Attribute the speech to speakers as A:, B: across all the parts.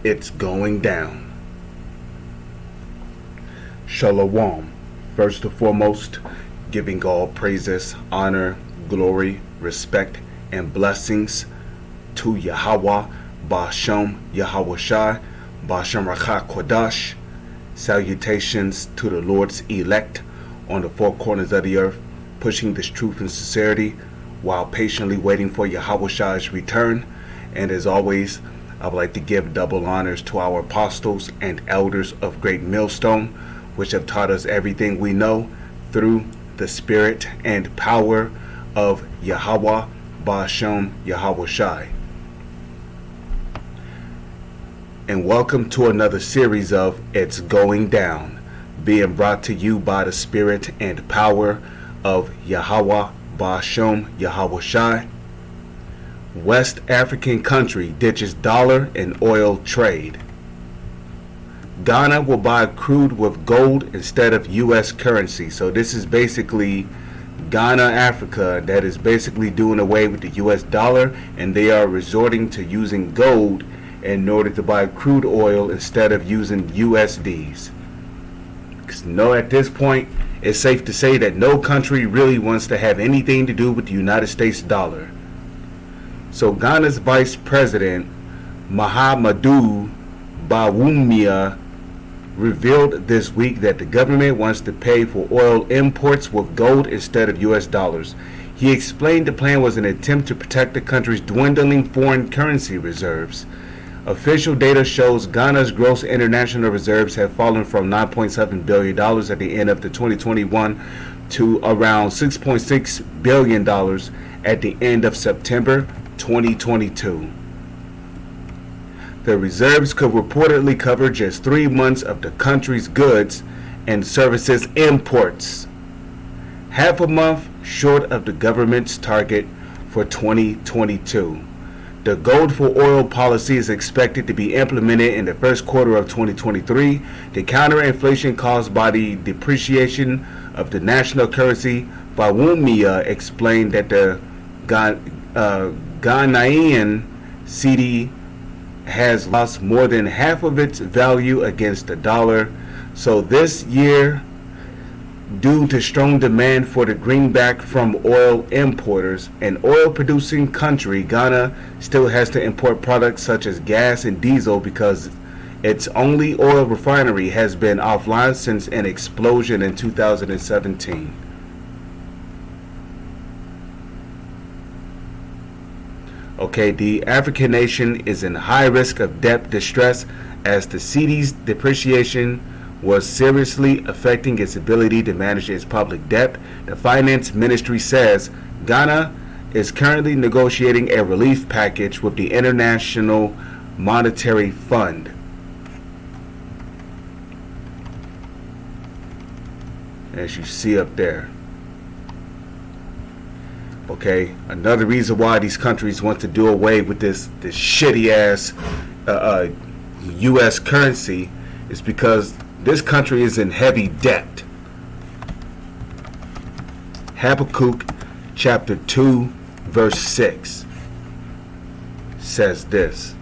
A: It's going down. Shalom. First and foremost, giving all praises, honor, glory, respect, and blessings to Yahweh, Ba'ashem, Yahweh Shai, Ba'ashem Rakha Kodash. Salutations to the Lord's elect on the four corners of the earth, pushing this truth and sincerity while patiently waiting for Yahweh Shai's return. And as always, I would like to give double honors to our apostles and elders of Great Millstone, which have taught us everything we know through the spirit and power of Yahweh, Ba'ashem, Yahweh Shai. And welcome to another series of It's Going Down, being brought to you by the spirit and power of Yahweh, Ba'ashem, Yahweh Shai. West African country ditches dollar and oil trade. Ghana will buy crude with gold instead of U.S. currency. So this is basically Ghana, Africa, that is basically doing away with the U.S. dollar, and they are resorting to using gold in order to buy crude oil instead of using USDs. Because at this point, it's safe to say that no country really wants to have anything to do with the United States dollar. So Ghana's Vice President Mahamudu Bawumia revealed this week that the government wants to pay for oil imports with gold instead of US dollars. He explained the plan was an attempt to protect the country's dwindling foreign currency reserves. Official data shows Ghana's gross international reserves have fallen from $9.7 billion at the end of the 2021 to around $6.6 billion at the end of September 2022. The reserves could reportedly cover just 3 months of the country's goods and services imports, half a month short of the government's target for 2022. The gold for oil policy is expected to be implemented in the first quarter of 2023 to counter inflation caused by the depreciation of the national currency. Bawumia explained that the Ghanaian cedi has lost more than half of its value against the dollar. So this year, due to strong demand for the greenback from oil importers, an oil-producing country, Ghana still has to import products such as gas and diesel because its only oil refinery has been offline since an explosion in 2017. Okay, the African nation is in high risk of debt distress as the cedi's depreciation was seriously affecting its ability to manage its public debt. The finance ministry says Ghana is currently negotiating a relief package with the International Monetary Fund. As you see up there. Okay, another reason why these countries want to do away with this shitty ass U.S. currency is because this country is in heavy debt. Habakkuk chapter 2 verse 6 says this: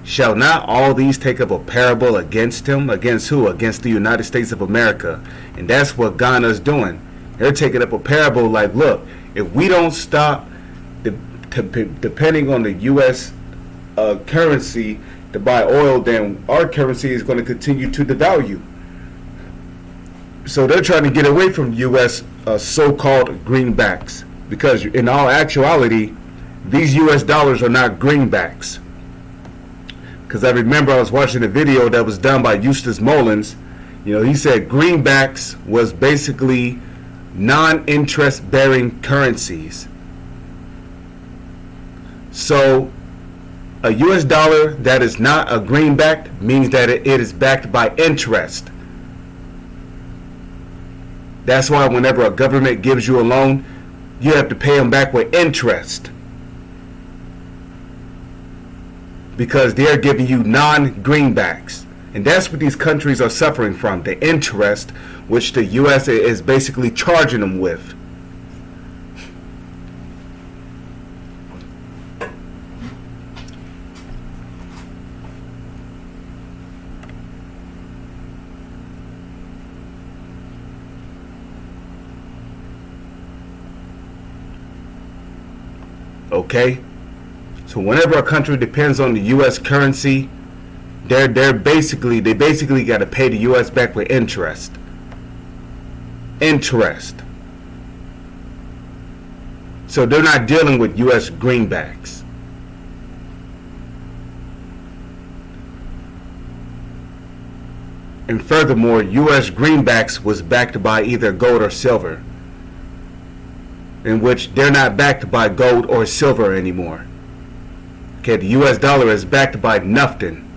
A: Shall not all these take up a parable against him? Against who? Against the United States of America. And that's what Ghana's doing. They're taking up a parable like, look, if we don't stop depending on the U.S. Currency to buy oil, then our currency is going to continue to devalue. So they're trying to get away from U.S. So-called greenbacks, because in all actuality, these U.S. dollars are not greenbacks. Because I remember I was watching a video that was done by Eustace Mullins. He said greenbacks was basically non-interest bearing currencies. So a US dollar that is not a greenback means that it is backed by interest. That's why whenever a government gives you a loan, you have to pay them back with interest, because they're giving you non-greenbacks. And that's what these countries are suffering from, the interest which the U.S. is basically charging them with. Okay? So whenever a country depends on the US currency, they basically got to pay the US back with interest. Interest. So they're not dealing with US greenbacks. And furthermore, US greenbacks was backed by either gold or silver, in which they're not backed by gold or silver anymore. Okay, the US dollar is backed by nothing.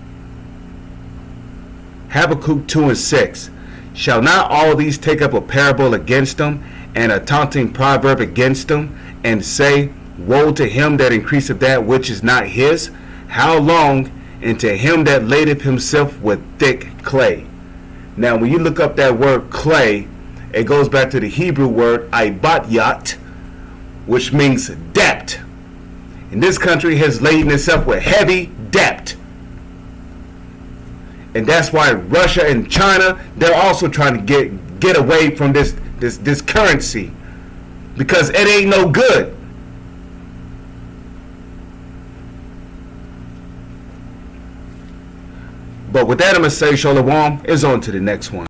A: Habakkuk 2:6. Shall not all these take up a parable against them, and a taunting proverb against them, and say, woe to him that increaseth that which is not his? How long? And to him that ladeth himself with thick clay. Now, when you look up that word clay, it goes back to the Hebrew word ibatyat, which means debt. And this country has laden itself with heavy debt. And that's why Russia and China, they're also trying to get away from this currency, because it ain't no good. But with that, I'm going to say shalom. It's on to the next one.